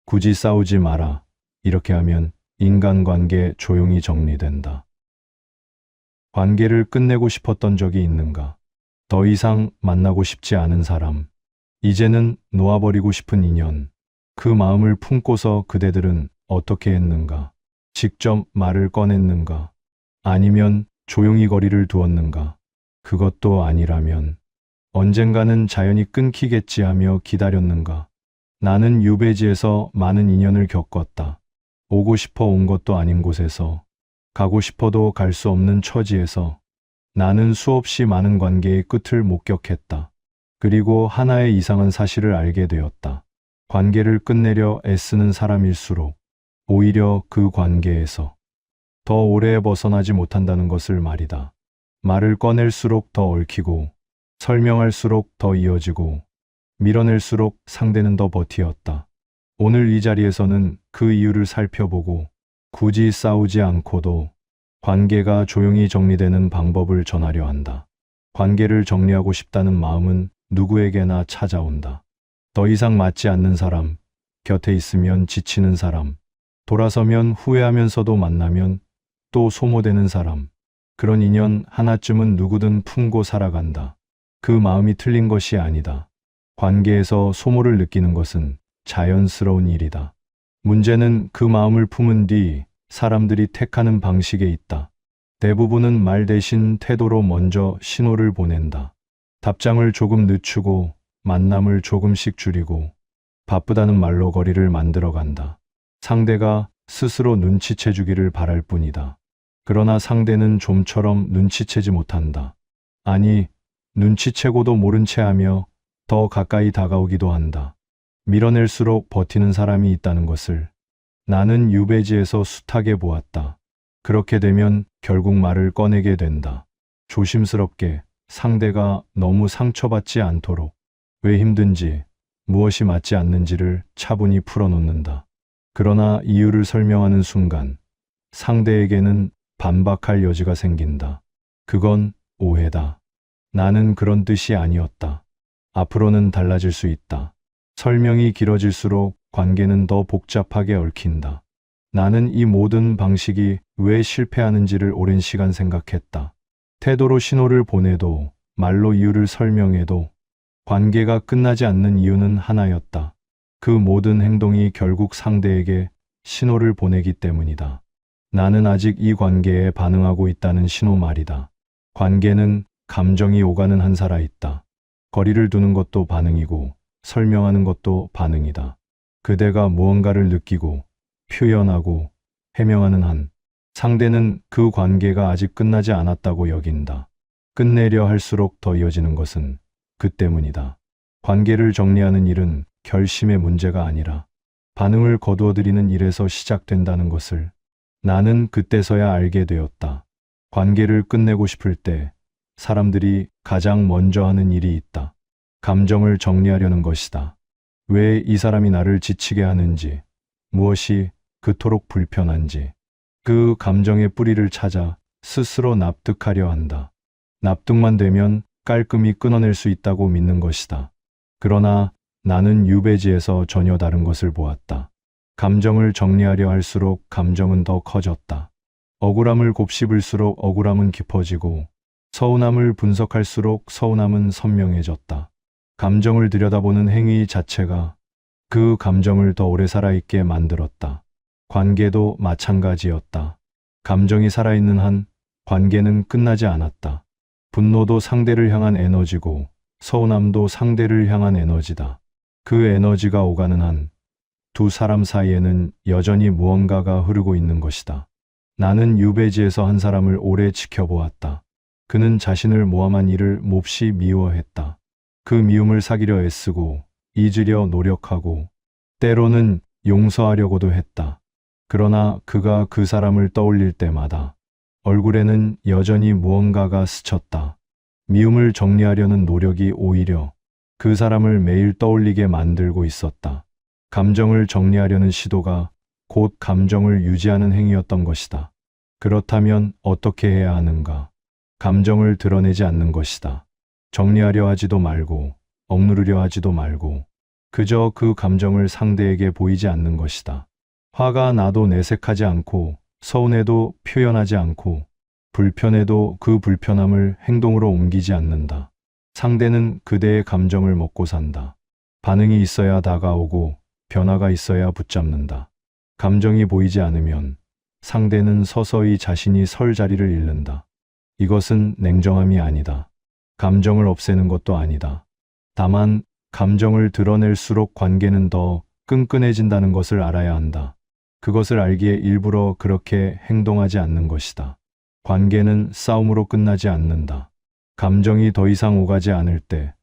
굳이 싸우지 마라. 이렇게 하면 인간관계 조용히 정리된다. 관계를 끝내고 싶었던 적이 있는가? 더 이상 만나고 싶지 않은 사람. 이제는 놓아버리고 싶은 인연. 그 마음을 품고서 그대들은 어떻게 했는가? 직접 말을 꺼냈는가? 아니면 조용히 거리를 두었는가? 그것도 아니라면 언젠가는 자연히 끊기겠지 하며 기다렸는가? 나는 유배지에서 많은 인연을 겪었다. 오고 싶어 온 것도 아닌 곳에서, 가고 싶어도 갈 수 없는 처지에서 나는 수없이 많은 관계의 끝을 목격했다. 그리고 하나의 이상한 사실을 알게 되었다. 관계를 끝내려 애쓰는 사람일수록 오히려 그 관계에서 더 오래 벗어나지 못한다는 것을 말이다. 말을 꺼낼수록 더 얽히고, 설명할수록 더 이어지고, 밀어낼수록 상대는 더 버티었다. 오늘 이 자리에서는 그 이유를 살펴보고 굳이 싸우지 않고도 관계가 조용히 정리되는 방법을 전하려 한다. 관계를 정리하고 싶다는 마음은 누구에게나 찾아온다. 더 이상 맞지 않는 사람, 곁에 있으면 지치는 사람, 돌아서면 후회하면서도 만나면 또 소모되는 사람, 그런 인연 하나쯤은 누구든 품고 살아간다. 그 마음이 틀린 것이 아니다. 관계에서 소모를 느끼는 것은 자연스러운 일이다. 문제는 그 마음을 품은 뒤 사람들이 택하는 방식에 있다. 대부분은 말 대신 태도로 먼저 신호를 보낸다. 답장을 조금 늦추고 만남을 조금씩 줄이고 바쁘다는 말로 거리를 만들어 간다. 상대가 스스로 눈치채주기를 바랄 뿐이다. 그러나 상대는 좀처럼 눈치채지 못한다. 아니, 눈치채고도 모른 채 하며 더 가까이 다가오기도 한다. 밀어낼수록 버티는 사람이 있다는 것을 나는 유배지에서 숱하게 보았다. 그렇게 되면 결국 말을 꺼내게 된다. 조심스럽게 상대가 너무 상처받지 않도록 왜 힘든지, 무엇이 맞지 않는지를 차분히 풀어놓는다. 그러나 이유를 설명하는 순간 상대에게는 반박할 여지가 생긴다. 그건 오해다. 나는 그런 뜻이 아니었다. 앞으로는 달라질 수 있다. 설명이 길어질수록 관계는 더 복잡하게 얽힌다. 나는 이 모든 방식이 왜 실패하는지를 오랜 시간 생각했다. 태도로 신호를 보내도, 말로 이유를 설명해도 관계가 끝나지 않는 이유는 하나였다. 그 모든 행동이 결국 상대에게 신호를 보내기 때문이다. 나는 아직 이 관계에 반응하고 있다는 신호 말이다. 관계는 감정이 오가는 한 살아 있다. 거리를 두는 것도 반응이고 설명하는 것도 반응이다. 그대가 무언가를 느끼고 표현하고 해명하는 한 상대는 그 관계가 아직 끝나지 않았다고 여긴다. 끝내려 할수록 더 이어지는 것은 그 때문이다. 관계를 정리하는 일은 결심의 문제가 아니라 반응을 거두어들이는 일에서 시작된다는 것을 나는 그때서야 알게 되었다. 관계를 끝내고 싶을 때 사람들이 가장 먼저 하는 일이 있다. 감정을 정리하려는 것이다. 왜 이 사람이 나를 지치게 하는지, 무엇이 그토록 불편한지, 그 감정의 뿌리를 찾아 스스로 납득하려 한다. 납득만 되면 깔끔히 끊어낼 수 있다고 믿는 것이다. 그러나 나는 유배지에서 전혀 다른 것을 보았다. 감정을 정리하려 할수록 감정은 더 커졌다. 억울함을 곱씹을수록 억울함은 깊어지고 서운함을 분석할수록 서운함은 선명해졌다. 감정을 들여다보는 행위 자체가 그 감정을 더 오래 살아있게 만들었다. 관계도 마찬가지였다. 감정이 살아있는 한 관계는 끝나지 않았다. 분노도 상대를 향한 에너지고 서운함도 상대를 향한 에너지다. 그 에너지가 오가는 한 두 사람 사이에는 여전히 무언가가 흐르고 있는 것이다. 나는 유배지에서 한 사람을 오래 지켜보았다. 그는 자신을 모함한 일을 몹시 미워했다. 그 미움을 사기려 애쓰고 잊으려 노력하고 때로는 용서하려고도 했다. 그러나 그가 그 사람을 떠올릴 때마다 얼굴에는 여전히 무언가가 스쳤다. 미움을 정리하려는 노력이 오히려 그 사람을 매일 떠올리게 만들고 있었다. 감정을 정리하려는 시도가 곧 감정을 유지하는 행위였던 것이다. 그렇다면 어떻게 해야 하는가? 감정을 드러내지 않는 것이다. 정리하려 하지도 말고, 억누르려 하지도 말고, 그저 그 감정을 상대에게 보이지 않는 것이다. 화가 나도 내색하지 않고, 서운해도 표현하지 않고, 불편해도 그 불편함을 행동으로 옮기지 않는다. 상대는 그대의 감정을 먹고 산다. 반응이 있어야 다가오고, 변화가 있어야 붙잡는다. 감정이 보이지 않으면 상대는 서서히 자신이 설 자리를 잃는다. 이것은 냉정함이 아니다. 감정을 없애는 것도 아니다. 다만 감정을 드러낼수록 관계는 더 끈끈해진다는 것을 알아야 한다. 그것을 알기에 일부러 그렇게 행동하지 않는 것이다. 관계는 싸움으로 끝나지 않는다. 감정이 더 이상 오가지 않을 때,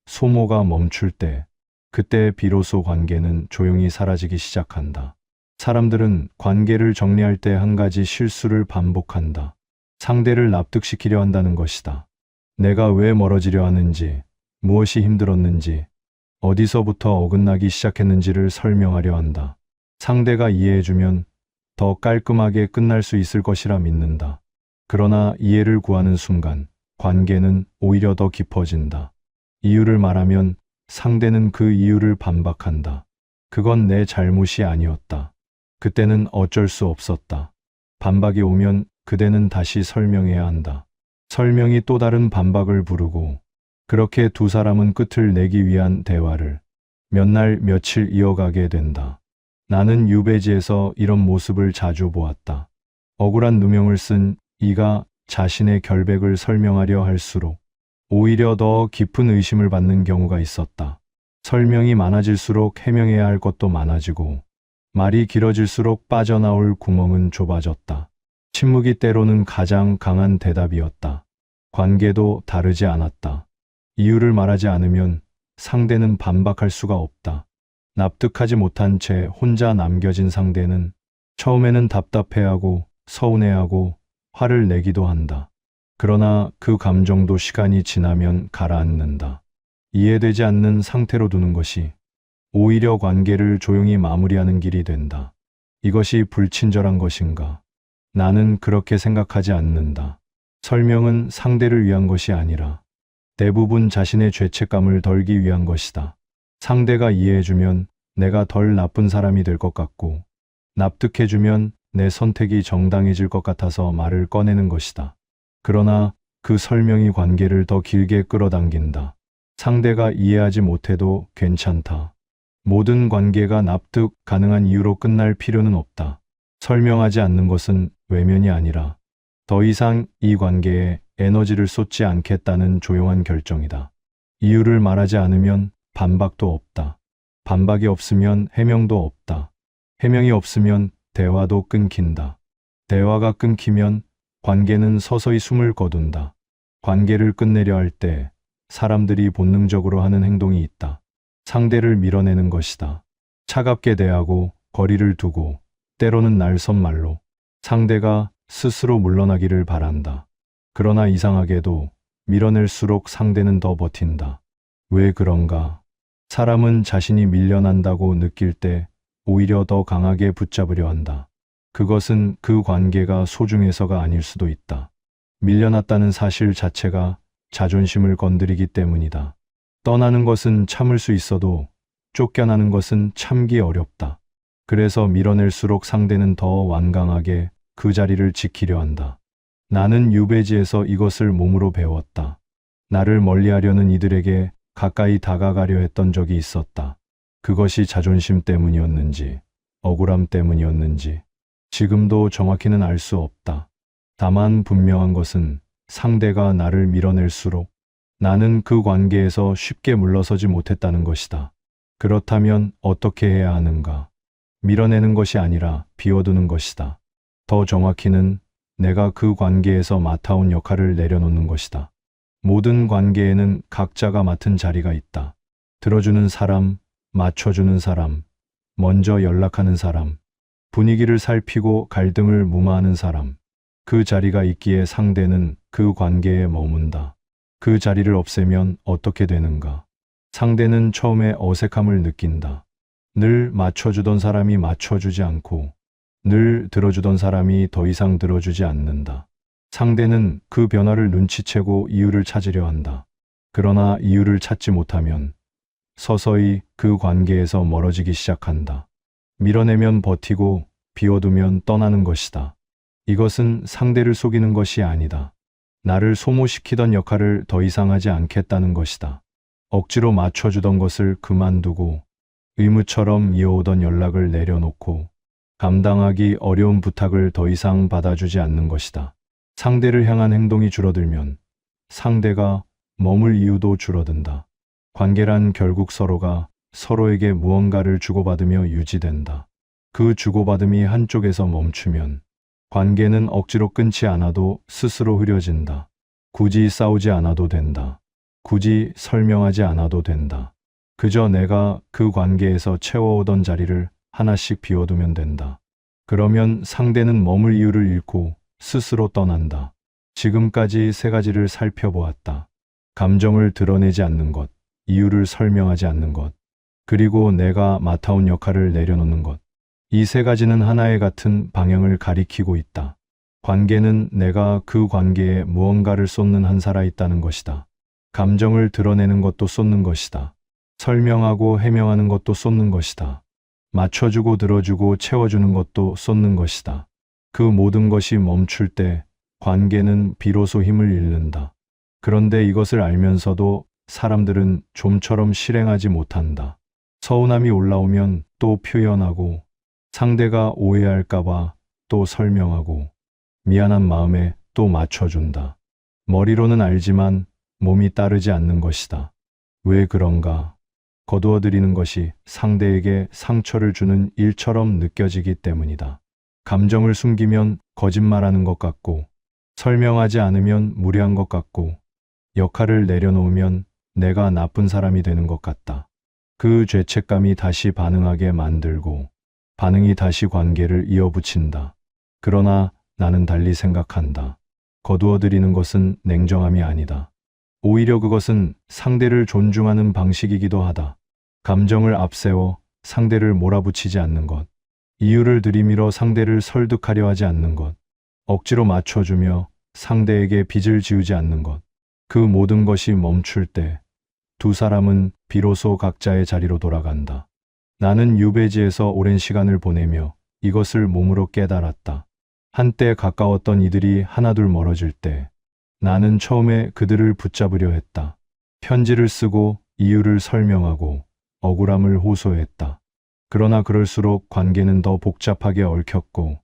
소모가 멈출 때, 그때 비로소 관계는 조용히 사라지기 시작한다. 사람들은 관계를 정리할 때 한 가지 실수를 반복한다. 상대를 납득시키려 한다는 것이다. 내가 왜 멀어지려 하는지, 무엇이 힘들었는지, 어디서부터 어긋나기 시작했는지를 설명하려 한다. 상대가 이해해주면 더 깔끔하게 끝날 수 있을 것이라 믿는다. 그러나 이해를 구하는 순간 관계는 오히려 더 깊어진다. 이유를 말하면 상대는 그 이유를 반박한다. 그건 내 잘못이 아니었다. 그때는 어쩔 수 없었다. 반박이 오면 그대는 다시 설명해야 한다. 설명이 또 다른 반박을 부르고, 그렇게 두 사람은 끝을 내기 위한 대화를 몇 날 며칠 이어가게 된다. 나는 유배지에서 이런 모습을 자주 보았다. 억울한 누명을 쓴 이가 자신의 결백을 설명하려 할수록 오히려 더 깊은 의심을 받는 경우가 있었다. 설명이 많아질수록 해명해야 할 것도 많아지고, 말이 길어질수록 빠져나올 구멍은 좁아졌다. 침묵이 때로는 가장 강한 대답이었다. 관계도 다르지 않았다. 이유를 말하지 않으면 상대는 반박할 수가 없다. 납득하지 못한 채 혼자 남겨진 상대는 처음에는 답답해하고 서운해하고 화를 내기도 한다. 그러나 그 감정도 시간이 지나면 가라앉는다. 이해되지 않는 상태로 두는 것이 오히려 관계를 조용히 마무리하는 길이 된다. 이것이 불친절한 것인가? 나는 그렇게 생각하지 않는다. 설명은 상대를 위한 것이 아니라 대부분 자신의 죄책감을 덜기 위한 것이다. 상대가 이해해주면 내가 덜 나쁜 사람이 될 것 같고, 납득해주면 내 선택이 정당해질 것 같아서 말을 꺼내는 것이다. 그러나 그 설명이 관계를 더 길게 끌어당긴다. 상대가 이해하지 못해도 괜찮다. 모든 관계가 납득 가능한 이유로 끝날 필요는 없다. 설명하지 않는 것은 외면이 아니라 더 이상 이 관계에 에너지를 쏟지 않겠다는 조용한 결정이다. 이유를 말하지 않으면 반박도 없다. 반박이 없으면 해명도 없다. 해명이 없으면 대화도 끊긴다. 대화가 끊기면 관계는 서서히 숨을 거둔다. 관계를 끝내려 할 때 사람들이 본능적으로 하는 행동이 있다. 상대를 밀어내는 것이다. 차갑게 대하고 거리를 두고, 때로는 날선 말로 상대가 스스로 물러나기를 바란다. 그러나 이상하게도 밀어낼수록 상대는 더 버틴다. 왜 그런가? 사람은 자신이 밀려난다고 느낄 때 오히려 더 강하게 붙잡으려 한다. 그것은 그 관계가 소중해서가 아닐 수도 있다. 밀려났다는 사실 자체가 자존심을 건드리기 때문이다. 떠나는 것은 참을 수 있어도 쫓겨나는 것은 참기 어렵다. 그래서 밀어낼수록 상대는 더 완강하게 그 자리를 지키려 한다. 나는 유배지에서 이것을 몸으로 배웠다. 나를 멀리하려는 이들에게 가까이 다가가려 했던 적이 있었다. 그것이 자존심 때문이었는지, 억울함 때문이었는지, 지금도 정확히는 알 수 없다. 다만 분명한 것은 상대가 나를 밀어낼수록 나는 그 관계에서 쉽게 물러서지 못했다는 것이다. 그렇다면 어떻게 해야 하는가? 밀어내는 것이 아니라 비워두는 것이다. 더 정확히는 내가 그 관계에서 맡아온 역할을 내려놓는 것이다. 모든 관계에는 각자가 맡은 자리가 있다. 들어주는 사람, 맞춰주는 사람, 먼저 연락하는 사람, 분위기를 살피고 갈등을 무마하는 사람. 그 자리가 있기에 상대는 그 관계에 머문다. 그 자리를 없애면 어떻게 되는가? 상대는 처음에 어색함을 느낀다. 늘 맞춰주던 사람이 맞춰주지 않고, 늘 들어주던 사람이 더 이상 들어주지 않는다. 상대는 그 변화를 눈치채고 이유를 찾으려 한다. 그러나 이유를 찾지 못하면 서서히 그 관계에서 멀어지기 시작한다. 밀어내면 버티고 비워두면 떠나는 것이다. 이것은 상대를 속이는 것이 아니다. 나를 소모시키던 역할을 더 이상 하지 않겠다는 것이다. 억지로 맞춰주던 것을 그만두고 의무처럼 이어오던 연락을 내려놓고 감당하기 어려운 부탁을 더 이상 받아주지 않는 것이다. 상대를 향한 행동이 줄어들면 상대가 머물 이유도 줄어든다. 관계란 결국 서로가 서로에게 무언가를 주고받으며 유지된다. 그 주고받음이 한쪽에서 멈추면 관계는 억지로 끊지 않아도 스스로 흐려진다. 굳이 싸우지 않아도 된다. 굳이 설명하지 않아도 된다. 그저 내가 그 관계에서 채워오던 자리를 하나씩 비워두면 된다. 그러면 상대는 머물 이유를 잃고 스스로 떠난다. 지금까지 세 가지를 살펴보았다. 감정을 드러내지 않는 것, 이유를 설명하지 않는 것, 그리고 내가 맡아온 역할을 내려놓는 것. 이 세 가지는 하나의 같은 방향을 가리키고 있다. 관계는 내가 그 관계에 무언가를 쏟는 한 살아있다는 것이다. 감정을 드러내는 것도 쏟는 것이다. 설명하고 해명하는 것도 쏟는 것이다. 맞춰주고 들어주고 채워주는 것도 쏟는 것이다. 그 모든 것이 멈출 때 관계는 비로소 힘을 잃는다. 그런데 이것을 알면서도 사람들은 좀처럼 실행하지 못한다. 서운함이 올라오면 또 표현하고, 상대가 오해할까봐 또 설명하고, 미안한 마음에 또 맞춰준다. 머리로는 알지만 몸이 따르지 않는 것이다. 왜 그런가? 거두어들이는 것이 상대에게 상처를 주는 일처럼 느껴지기 때문이다. 감정을 숨기면 거짓말하는 것 같고, 설명하지 않으면 무례한 것 같고, 역할을 내려놓으면 내가 나쁜 사람이 되는 것 같다. 그 죄책감이 다시 반응하게 만들고, 반응이 다시 관계를 이어붙인다. 그러나 나는 달리 생각한다. 거두어들이는 것은 냉정함이 아니다. 오히려 그것은 상대를 존중하는 방식이기도 하다. 감정을 앞세워 상대를 몰아붙이지 않는 것, 이유를 들이밀어 상대를 설득하려 하지 않는 것, 억지로 맞춰주며 상대에게 빚을 지우지 않는 것. 그 모든 것이 멈출 때 두 사람은 비로소 각자의 자리로 돌아간다. 나는 유배지에서 오랜 시간을 보내며 이것을 몸으로 깨달았다. 한때 가까웠던 이들이 하나둘 멀어질 때 나는 처음에 그들을 붙잡으려 했다. 편지를 쓰고 이유를 설명하고 억울함을 호소했다. 그러나 그럴수록 관계는 더 복잡하게 얽혔고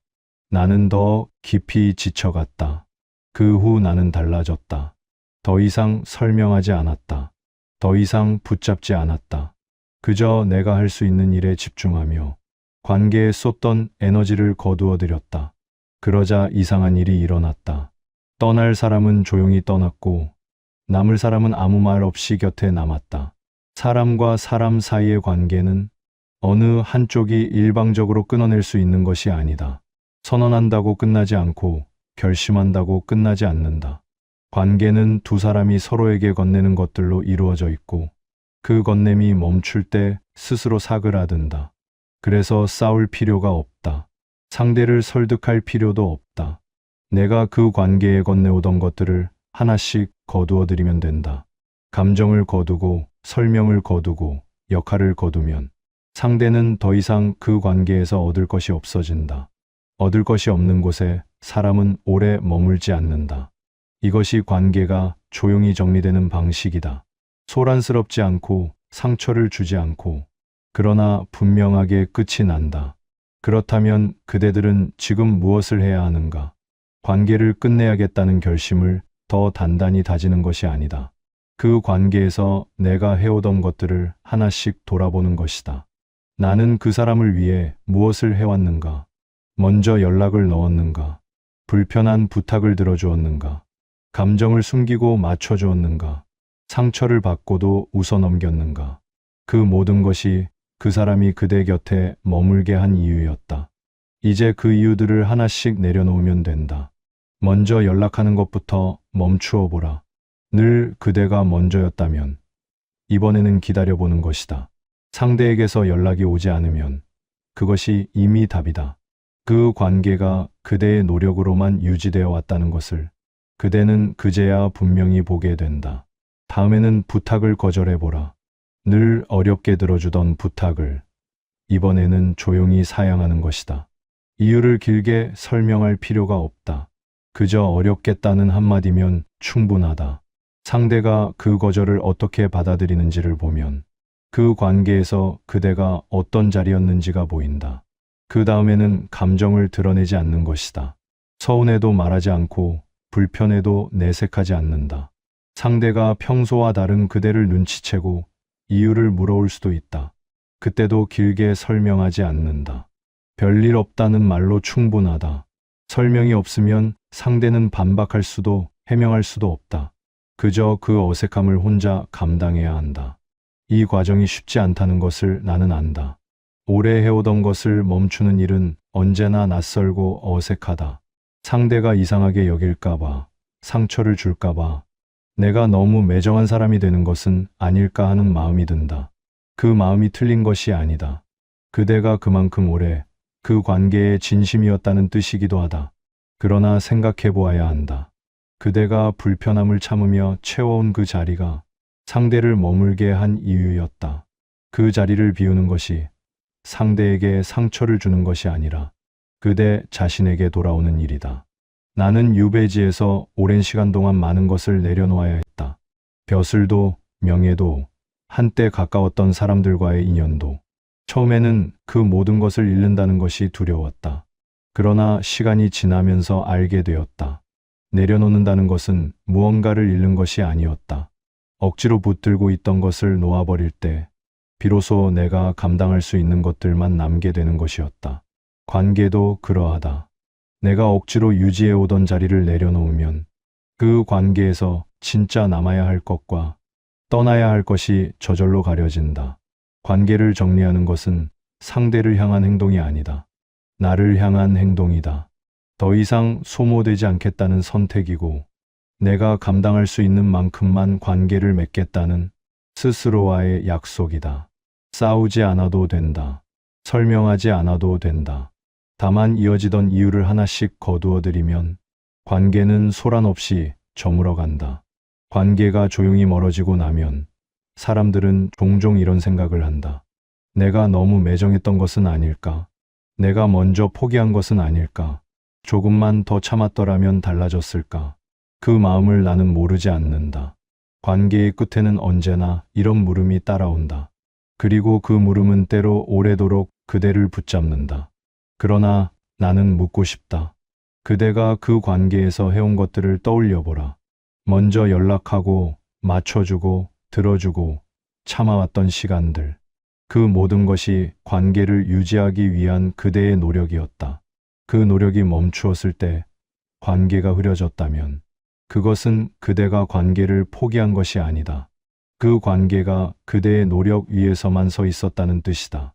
나는 더 깊이 지쳐갔다. 그 후 나는 달라졌다. 더 이상 설명하지 않았다. 더 이상 붙잡지 않았다. 그저 내가 할 수 있는 일에 집중하며 관계에 쏟던 에너지를 거두어들였다. 그러자 이상한 일이 일어났다. 떠날 사람은 조용히 떠났고 남을 사람은 아무 말 없이 곁에 남았다. 사람과 사람 사이의 관계는 어느 한쪽이 일방적으로 끊어낼 수 있는 것이 아니다. 선언한다고 끝나지 않고 결심한다고 끝나지 않는다. 관계는 두 사람이 서로에게 건네는 것들로 이루어져 있고 그 건냄이 멈출 때 스스로 사그라든다. 그래서 싸울 필요가 없다. 상대를 설득할 필요도 없다. 내가 그 관계에 건네오던 것들을 하나씩 거두어들이면 된다. 감정을 거두고 설명을 거두고 역할을 거두면 상대는 더 이상 그 관계에서 얻을 것이 없어진다. 얻을 것이 없는 곳에 사람은 오래 머물지 않는다. 이것이 관계가 조용히 정리되는 방식이다. 소란스럽지 않고 상처를 주지 않고 그러나 분명하게 끝이 난다. 그렇다면 그대들은 지금 무엇을 해야 하는가? 관계를 끝내야겠다는 결심을 더 단단히 다지는 것이 아니다. 그 관계에서 내가 해오던 것들을 하나씩 돌아보는 것이다. 나는 그 사람을 위해 무엇을 해왔는가? 먼저 연락을 넣었는가? 불편한 부탁을 들어주었는가? 감정을 숨기고 맞춰주었는가? 상처를 받고도 웃어넘겼는가? 그 모든 것이 그 사람이 그대 곁에 머물게 한 이유였다. 이제 그 이유들을 하나씩 내려놓으면 된다. 먼저 연락하는 것부터 멈추어 보라. 늘 그대가 먼저였다면 이번에는 기다려보는 것이다. 상대에게서 연락이 오지 않으면 그것이 이미 답이다. 그 관계가 그대의 노력으로만 유지되어 왔다는 것을 그대는 그제야 분명히 보게 된다. 다음에는 부탁을 거절해보라. 늘 어렵게 들어주던 부탁을 이번에는 조용히 사양하는 것이다. 이유를 길게 설명할 필요가 없다. 그저 어렵겠다는 한마디면 충분하다. 상대가 그 거절을 어떻게 받아들이는지를 보면 그 관계에서 그대가 어떤 자리였는지가 보인다. 그 다음에는 감정을 드러내지 않는 것이다. 서운해도 말하지 않고 불편해도 내색하지 않는다. 상대가 평소와 다른 그대를 눈치채고 이유를 물어올 수도 있다. 그때도 길게 설명하지 않는다. 별일 없다는 말로 충분하다. 설명이 없으면 상대는 반박할 수도 해명할 수도 없다. 그저 그 어색함을 혼자 감당해야 한다. 이 과정이 쉽지 않다는 것을 나는 안다. 오래 해오던 것을 멈추는 일은 언제나 낯설고 어색하다. 상대가 이상하게 여길까봐, 상처를 줄까봐, 내가 너무 매정한 사람이 되는 것은 아닐까 하는 마음이 든다. 그 마음이 틀린 것이 아니다. 그대가 그만큼 오래 그 관계에 진심이었다는 뜻이기도 하다. 그러나 생각해 보아야 한다. 그대가 불편함을 참으며 채워온 그 자리가 상대를 머물게 한 이유였다. 그 자리를 비우는 것이 상대에게 상처를 주는 것이 아니라 그대 자신에게 돌아오는 일이다. 나는 유배지에서 오랜 시간 동안 많은 것을 내려놓아야 했다. 벼슬도, 명예도, 한때 가까웠던 사람들과의 인연도. 처음에는 그 모든 것을 잃는다는 것이 두려웠다. 그러나 시간이 지나면서 알게 되었다. 내려놓는다는 것은 무언가를 잃는 것이 아니었다. 억지로 붙들고 있던 것을 놓아버릴 때 비로소 내가 감당할 수 있는 것들만 남게 되는 것이었다. 관계도 그러하다. 내가 억지로 유지해 오던 자리를 내려놓으면 그 관계에서 진짜 남아야 할 것과 떠나야 할 것이 저절로 가려진다. 관계를 정리하는 것은 상대를 향한 행동이 아니다. 나를 향한 행동이다. 더 이상 소모되지 않겠다는 선택이고 내가 감당할 수 있는 만큼만 관계를 맺겠다는 스스로와의 약속이다. 싸우지 않아도 된다. 설명하지 않아도 된다. 다만 이어지던 이유를 하나씩 거두어들이면 관계는 소란 없이 저물어 간다. 관계가 조용히 멀어지고 나면 사람들은 종종 이런 생각을 한다. 내가 너무 매정했던 것은 아닐까? 내가 먼저 포기한 것은 아닐까? 조금만 더 참았더라면 달라졌을까? 그 마음을 나는 모르지 않는다. 관계의 끝에는 언제나 이런 물음이 따라온다. 그리고 그 물음은 때로 오래도록 그대를 붙잡는다. 그러나 나는 묻고 싶다. 그대가 그 관계에서 해온 것들을 떠올려보라. 먼저 연락하고 맞춰주고 들어주고 참아왔던 시간들. 그 모든 것이 관계를 유지하기 위한 그대의 노력이었다. 그 노력이 멈추었을 때 관계가 흐려졌다면 그것은 그대가 관계를 포기한 것이 아니다. 그 관계가 그대의 노력 위에서만 서 있었다는 뜻이다.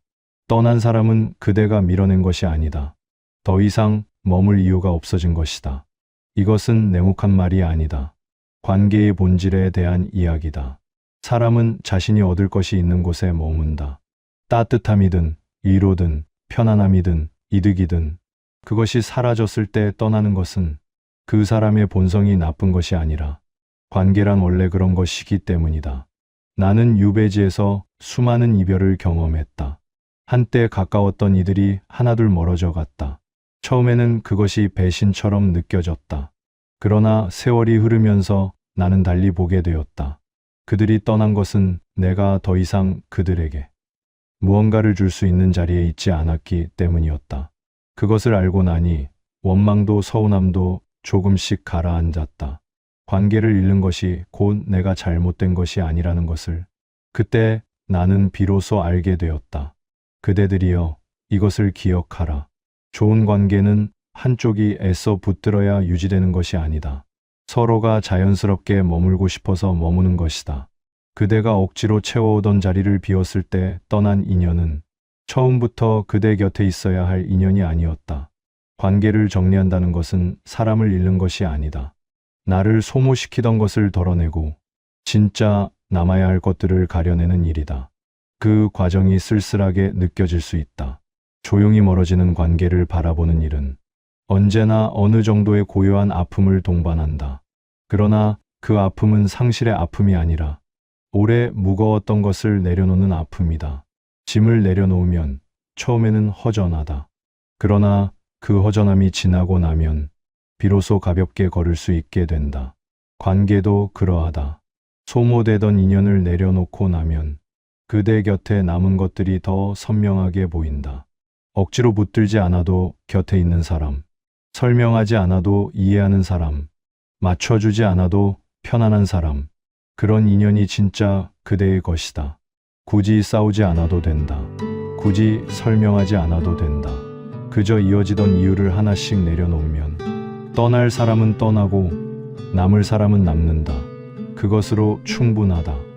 떠난 사람은 그대가 밀어낸 것이 아니다. 더 이상 머물 이유가 없어진 것이다. 이것은 냉혹한 말이 아니다. 관계의 본질에 대한 이야기다. 사람은 자신이 얻을 것이 있는 곳에 머문다. 따뜻함이든 위로든 편안함이든 이득이든 그것이 사라졌을 때 떠나는 것은 그 사람의 본성이 나쁜 것이 아니라 관계란 원래 그런 것이기 때문이다. 나는 유배지에서 수많은 이별을 경험했다. 한때 가까웠던 이들이 하나둘 멀어져 갔다. 처음에는 그것이 배신처럼 느껴졌다. 그러나 세월이 흐르면서 나는 달리 보게 되었다. 그들이 떠난 것은 내가 더 이상 그들에게 무언가를 줄 수 있는 자리에 있지 않았기 때문이었다. 그것을 알고 나니 원망도 서운함도 조금씩 가라앉았다. 관계를 잃는 것이 곧 내가 잘못된 것이 아니라는 것을 그때 나는 비로소 알게 되었다. 그대들이여, 이것을 기억하라. 좋은 관계는 한쪽이 애써 붙들어야 유지되는 것이 아니다. 서로가 자연스럽게 머물고 싶어서 머무는 것이다. 그대가 억지로 채워오던 자리를 비웠을 때 떠난 인연은 처음부터 그대 곁에 있어야 할 인연이 아니었다. 관계를 정리한다는 것은 사람을 잃는 것이 아니다. 나를 소모시키던 것을 덜어내고 진짜 남아야 할 것들을 가려내는 일이다. 그 과정이 쓸쓸하게 느껴질 수 있다. 조용히 멀어지는 관계를 바라보는 일은 언제나 어느 정도의 고요한 아픔을 동반한다. 그러나 그 아픔은 상실의 아픔이 아니라 오래 무거웠던 것을 내려놓는 아픔이다. 짐을 내려놓으면 처음에는 허전하다. 그러나 그 허전함이 지나고 나면 비로소 가볍게 걸을 수 있게 된다. 관계도 그러하다. 소모되던 인연을 내려놓고 나면 그대 곁에 남은 것들이 더 선명하게 보인다. 억지로 붙들지 않아도 곁에 있는 사람, 설명하지 않아도 이해하는 사람, 맞춰주지 않아도 편안한 사람, 그런 인연이 진짜 그대의 것이다. 굳이 싸우지 않아도 된다. 굳이 설명하지 않아도 된다. 그저 이어지던 이유를 하나씩 내려놓으면 떠날 사람은 떠나고 남을 사람은 남는다. 그것으로 충분하다.